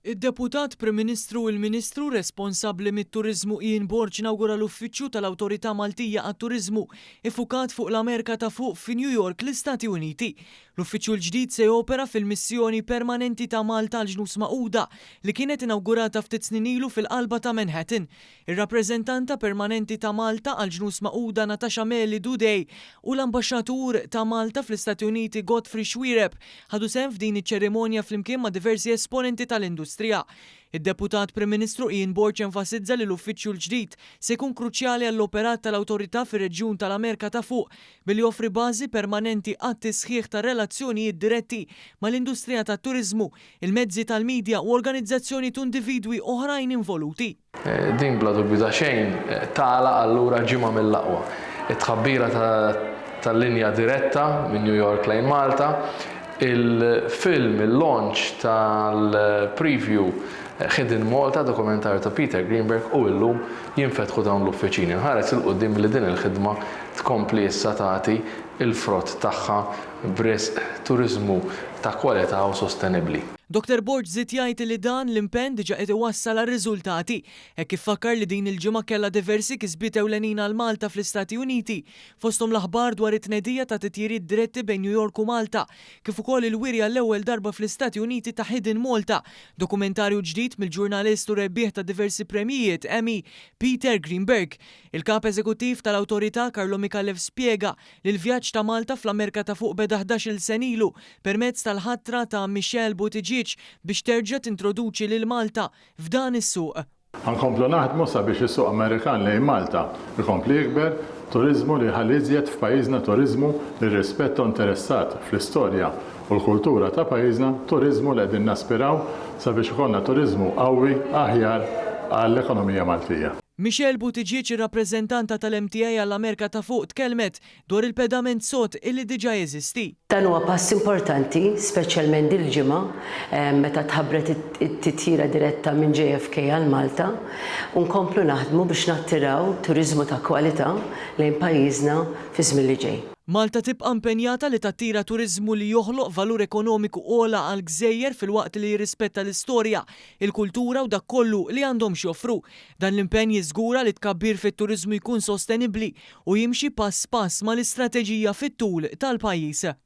Id-Deputat Prim Ministru u l-Ministru responsabbli mit-Turiżmu Ian Borg inawgura l-Uffiċċju tal-Awtorità Maltija għat-Turiżmu iffukat fuq l-Amerika ta' fuq fi New York, l-Istati Uniti. L-uffiċċju l-ġdid se jopera fil-missjoni permanenti ta' Malta l-Ġnus Magħquda li kienet inawgurata ftit snin ilu fil-qalba ta' Manhattan. Ir-rappreżentanta permanenti ta' Malta għall-Ġnus Magħquda Natasha Meli Dudej u l-Ambaxxatur ta' Malta fl-Istati Uniti Godfrey Schwireb ħadu sehem f'din iċ-ċerimonja flimkien ma' diversi esponenti tal-industrija. Id-Deputat Prim Ministru Ian Borg enfasizza li l-uffiċċju l-ġdid se jkun kruċjali għall-operat tal-awtorità fir-reġjun tal-Amerika ta' fuq billi joffri bażi permanenti għat-tisħiħ ta' relazzjonijiet diretti mal-industrija tat-turiżmu, il-mezzi tal-medja u organizzazzjoni tu individwi oħrajn involuti. Din bla dubju ta' xejn tagħlaq allura ġimgħa mill-aqwa. It-tħabbira tal-linja diretta minn New York lejn Malta, il-film, il-launch tal-preview Hidden Malta, dokumentarju ta' Peter Greenberg u illum jinfetħu dawn l-uffiċini. Nħares il-qoddim li din il-ħidma tkompli issa tagħti il-frott tagħha b'risq turiżmu ta' kwalità u sostenibbli. Dr. Borg żied jgħid li dan l-impenn diġà qed iwassal għar-riżultati hekk kif fakkar li din il-ġimgħa kellha diversi kisbiet ewlenin għal Malta fl-Istati Uniti fosthom l-aħbar dwar it-tnedija ta' titjiriet diretti bejn New York u Malta kif ukoll il-wirja l-ewwel darba fl-Istati Uniti ta' Hidden Malta, dokumentarju ġdid mill-ġurnalist u rebbieħ ta' diversi premijiet Emmy Peter Greenberg. Il-kap eżekuttiv tal-awtorità Carlo Micallef spjega li l-vjaġġ ta' Malta fl-Amerika ta' fuq beda 11-il sen ilu permezz tal-ħatra ta' Michelle Buttigieg biex terġa' tintroduċi lil Malta f'dan is-suq. Ħankomplu naħdmu sabiex is-suq Amerikan lejn Malta ikompli jikber, turiżmu li ħalli iżjed f'pajjiżna turiżmu li rispetta interessat fl-istorja u l-kultura ta' pajjiżna, turiżmu li qegħdin naspiraw sabiex ikollna turiżmu qawwi aħjar għall-ekonomija Maltija. Michelle Buttigieg, ir-rappreżentanta tal-MTA għall-Amerika ta' fuq, tkellmet dwar il-pedament sod illi diġà jeżisti. Dan huwa pass importanti, speċjalment dil-ġimgħa meta tħabbret it-titjira diretta minn JFK għal Malta, u nkomplu naħdmu biex nattiraw turiżmu ta' kwalità lejn pajjiżna fi żmien li ġej. Malta tibqa' impenjata li tattira turiżmu li joħloq valur ekonomiku ogħla għal gżejjer filwaqt li jirrispetta l-istorja, il-kultura u dak kollu li għandhom x'joffru. Dan l-impenn jiżgura li tkabbir fit-turiżmu jkun sostenibbli u jimxi pass pass mal-istrateġija fit-tul tal-pajjiż.